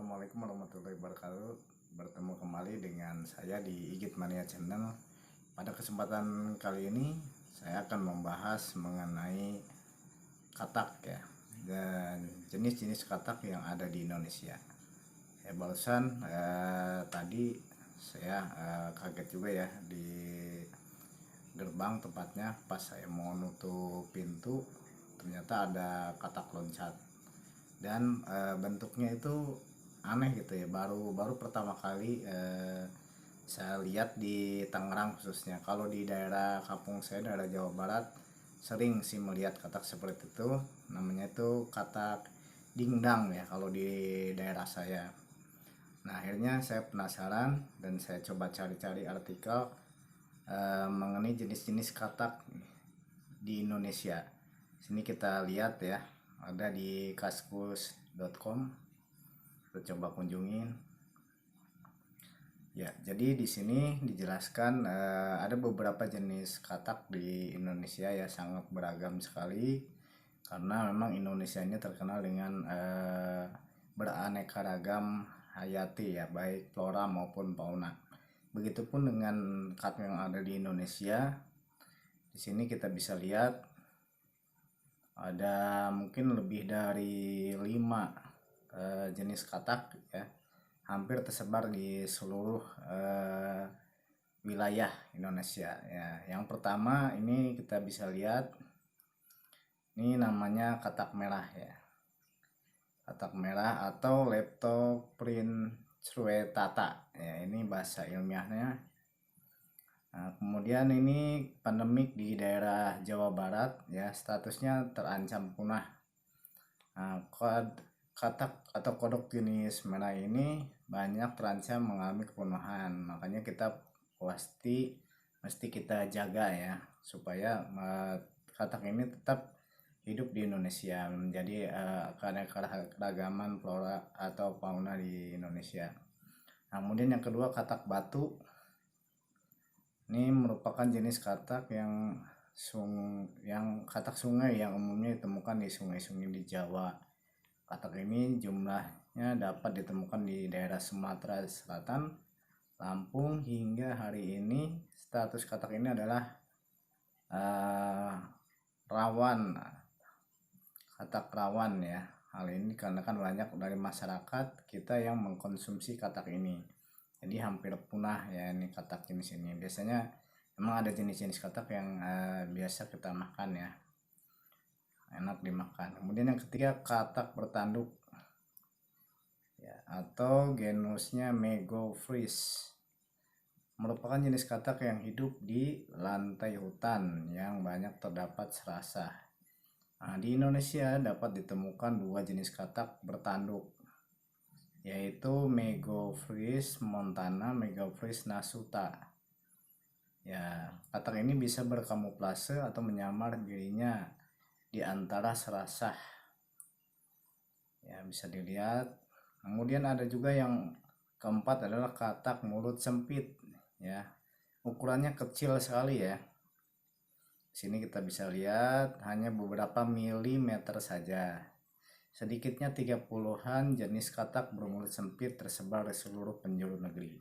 Assalamualaikum warahmatullahi wabarakatuh. Bertemu kembali dengan saya di Igit Mania Channel. Pada kesempatan kali ini saya akan membahas mengenai katak ya, dan jenis-jenis katak yang ada di Indonesia. Barusan tadi saya kaget juga ya di gerbang tempatnya, pas saya mau nutup pintu ternyata ada katak loncat. Dan bentuknya itu aneh gitu ya, baru pertama kali saya lihat di Tangerang khususnya. Kalau di daerah kampung saya, daerah Jawa Barat, sering sih melihat katak seperti itu. Namanya itu katak dingdang ya kalau di daerah saya. Nah, akhirnya saya penasaran dan saya coba cari-cari artikel mengenai jenis-jenis katak di Indonesia. Sini kita lihat ya, ada di kaskus.com. Kita coba kunjungin. Ya, jadi di sini dijelaskan ada beberapa jenis katak di Indonesia ya, sangat beragam sekali karena memang Indonesia ini terkenal dengan beraneka ragam hayati ya, baik flora maupun fauna. Begitupun dengan katak yang ada di Indonesia. Di sini kita bisa lihat ada mungkin lebih dari 5 jenis katak ya, hampir tersebar di seluruh wilayah Indonesia ya. Yang pertama ini kita bisa lihat, ini namanya katak merah ya, katak merah atau Leptoprintruetata ya, ini bahasa ilmiahnya. Nah, kemudian ini pandemik di daerah Jawa Barat ya, statusnya terancam punah. Nah, katak atau kodok jenis merah ini banyak terancam mengalami kepunahan, makanya kita mesti kita jaga ya, supaya katak ini tetap hidup di Indonesia, menjadi keanekaragaman flora atau fauna di Indonesia. Nah, kemudian yang kedua katak batu. Ini merupakan jenis katak yang katak sungai yang umumnya ditemukan di sungai-sungai di Jawa. Katak ini jumlahnya dapat ditemukan di daerah Sumatera Selatan, Lampung, hingga hari ini status katak ini adalah rawan, katak rawan ya. Hal ini karena kan banyak dari masyarakat kita yang mengkonsumsi katak ini. Jadi hampir punah ya ini katak jenis ini. Biasanya memang ada jenis-jenis katak yang biasa kita makan ya, enak dimakan. Kemudian yang ketiga katak bertanduk ya, atau genusnya Megophrys, merupakan jenis katak yang hidup di lantai hutan yang banyak terdapat serasah. Nah, di Indonesia dapat ditemukan 2 jenis katak bertanduk, yaitu Megophrys montana, Megophrys nasuta. Ya, katak ini bisa berkamuflase atau menyamar dirinya di antara serasah. Ya, bisa dilihat. Kemudian ada juga yang keempat adalah katak mulut sempit ya. Ukurannya kecil sekali ya. Sini kita bisa lihat hanya beberapa milimeter saja. Sedikitnya 30-an jenis katak bermulut sempit tersebar di seluruh penjuru negeri.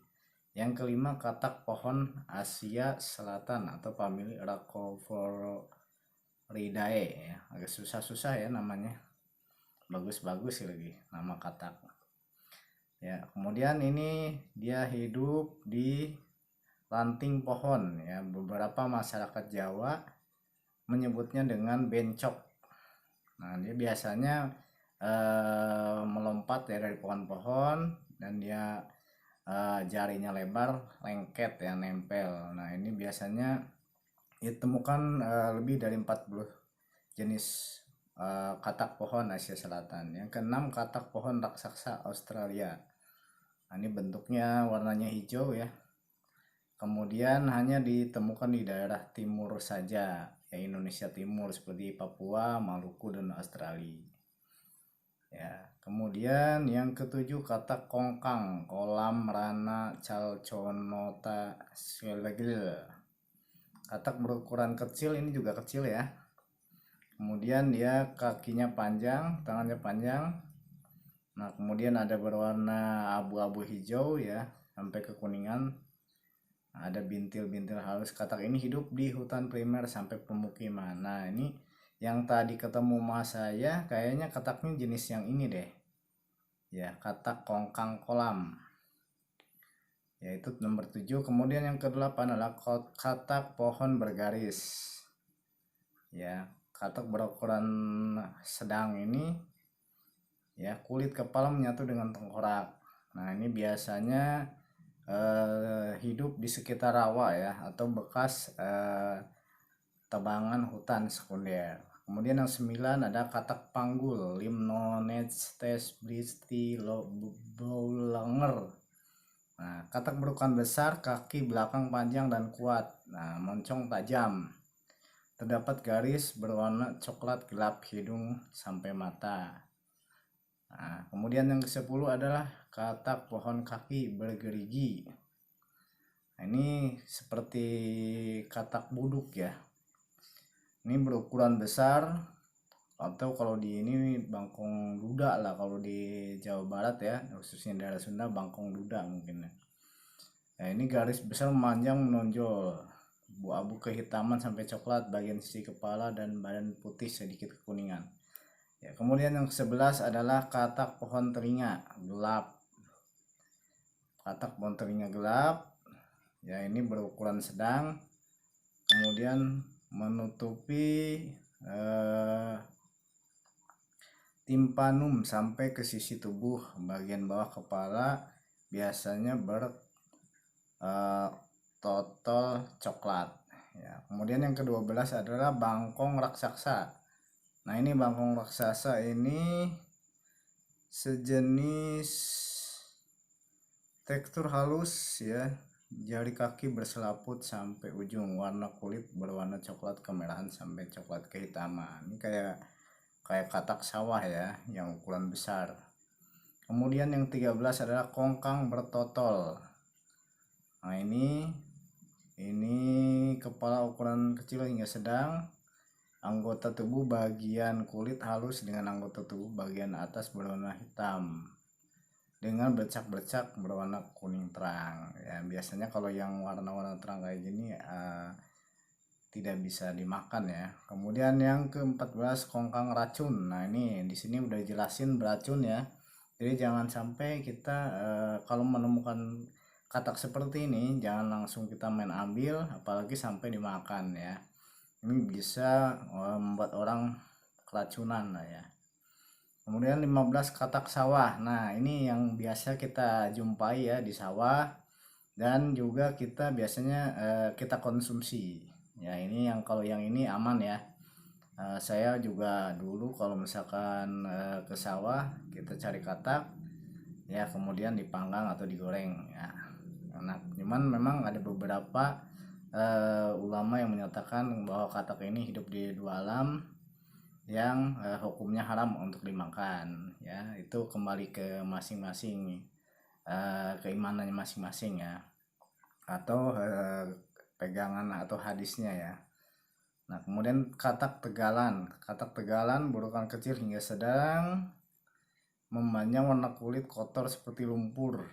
Yang kelima katak pohon Asia Selatan atau famili Rhacophoridae ya. Agak susah-susah ya namanya. Bagus-bagus lagi nama katak. Ya, kemudian ini dia hidup di ranting pohon ya. Beberapa masyarakat Jawa menyebutnya dengan bencok. Nah, dia biasanya melompat ya dari pohon-pohon, dan dia jarinya lebar, lengket ya, nempel. Nah, ini biasanya ditemukan lebih dari 40 jenis katak pohon Asia Selatan. Yang keenam katak pohon raksasa Australia. Nah, ini bentuknya warnanya hijau ya. Kemudian hanya ditemukan di daerah timur saja ya, Indonesia Timur, seperti Papua, Maluku, dan Australia. Ya, kemudian yang ketujuh katak kongkang, kolam rana calconota silagil. Katak berukuran kecil, ini juga kecil ya. Kemudian dia kakinya panjang, tangannya panjang, Nah, kemudian ada berwarna abu-abu hijau ya, sampai kekuningan. Ada bintil-bintil halus. Katak ini hidup di hutan primer sampai pemukiman. Nah, ini yang tadi ketemu mas saya kayaknya kataknya jenis yang ini deh. Ya, katak kongkang kolam. Yaitu nomor 7. Kemudian yang ke-8 adalah katak pohon bergaris. Ya, katak berukuran sedang ini ya, kulit kepala menyatu dengan tengkorak. Nah, ini biasanya hidup di sekitar rawa ya, atau bekas tebangan hutan sekunder. Kemudian yang 9 ada katak panggul, Limnonestes bristi boulenger. Nah, katak berukuran besar, kaki belakang panjang dan kuat. Nah, moncong tajam. Terdapat garis berwarna coklat gelap hidung sampai mata. Nah, kemudian yang ke-10 adalah katak pohon kaki bergerigi. Nah, ini seperti katak buduk ya. Ini berukuran besar, atau kalau di ini bangkong duda lah kalau di Jawa Barat ya, khususnya daerah Sunda bangkong duda mungkin ya. Nah, ini garis besar memanjang menonjol, abu-abu kehitaman sampai coklat, bagian sisi kepala dan badan putih sedikit kekuningan. Ya, kemudian yang ke-11 adalah katak pohon telinga gelap. Katak pohon telinga gelap ya, ini berukuran sedang, kemudian menutupi timpanum sampai ke sisi tubuh, bagian bawah kepala biasanya totol coklat ya. Kemudian yang ke-12 adalah bangkong raksasa. Nah, ini bangkong raksasa ini sejenis tekstur halus ya, jari kaki berselaput sampai ujung, warna kulit berwarna coklat kemerahan sampai coklat kehitaman. Ini kayak katak sawah ya, yang ukuran besar. Kemudian yang 13 adalah kongkang bertotol. Nah, ini kepala ukuran kecil hingga sedang, anggota tubuh bagian kulit halus dengan anggota tubuh bagian atas berwarna hitam dengan bercak-bercak berwarna kuning terang ya. Biasanya kalau yang warna-warna terang kayak gini tidak bisa dimakan ya. Kemudian yang ke-14 kongkang racun. Nah, ini di sini udah jelasin beracun ya. Jadi jangan sampai kita kalau menemukan katak seperti ini jangan langsung kita main ambil, apalagi sampai dimakan ya. Ini bisa membuat orang keracunan lah ya. Kemudian 15 katak sawah. Nah, ini yang biasa kita jumpai ya di sawah, dan juga kita biasanya kita konsumsi. Ya, ini yang kalau yang ini aman ya. Saya juga dulu kalau misalkan ke sawah kita cari katak ya, kemudian dipanggang atau digoreng ya. Nah, cuman memang ada beberapa ulama yang menyatakan bahwa katak ini hidup di dua alam yang hukumnya haram untuk dimakan ya. Itu kembali ke masing-masing keimanannya masing-masing ya, atau pegangan atau hadisnya ya. Nah, kemudian katak tegalan berukuran kecil hingga sedang, memanjang, warna kulit kotor seperti lumpur.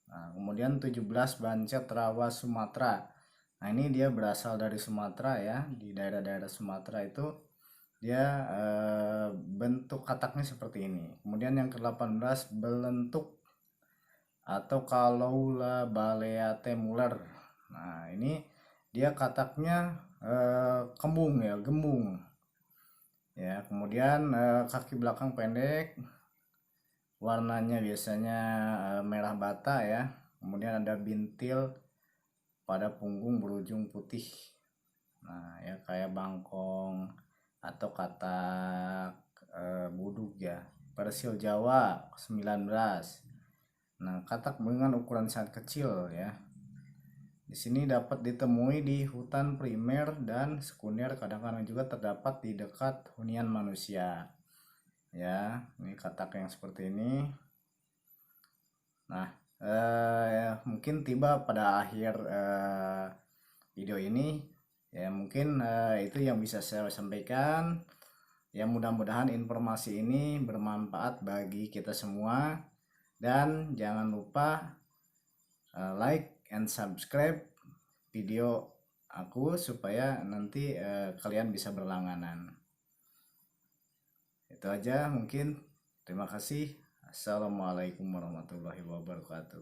Nah, kemudian 17 bancet rawa Sumatera. Nah, ini dia berasal dari Sumatera ya. Di daerah-daerah Sumatera itu dia bentuk kataknya seperti ini. Kemudian yang ke-18 belentuk atau Caloula baleate muller. Nah, ini dia kataknya kembung ya, gembung ya. Kemudian kaki belakang pendek, warnanya biasanya merah bata ya. Kemudian ada bintil pada punggung berujung putih. Nah, ya kayak bangkong atau katak buduk ya. Persil Jawa 19. Nah, katak dengan ukuran sangat kecil ya. Di sini dapat ditemui di hutan primer dan sekunder, kadang-kadang juga terdapat di dekat hunian manusia. Ya, ini katak yang seperti ini. Nah, ya, mungkin tiba pada akhir video ini ya. Mungkin itu yang bisa saya sampaikan. Ya mudah-mudahan informasi ini bermanfaat bagi kita semua, dan jangan lupa like and subscribe video aku supaya nanti kalian bisa berlangganan. Itu aja mungkin. Terima kasih. Assalamualaikum warahmatullahi wabarakatuh.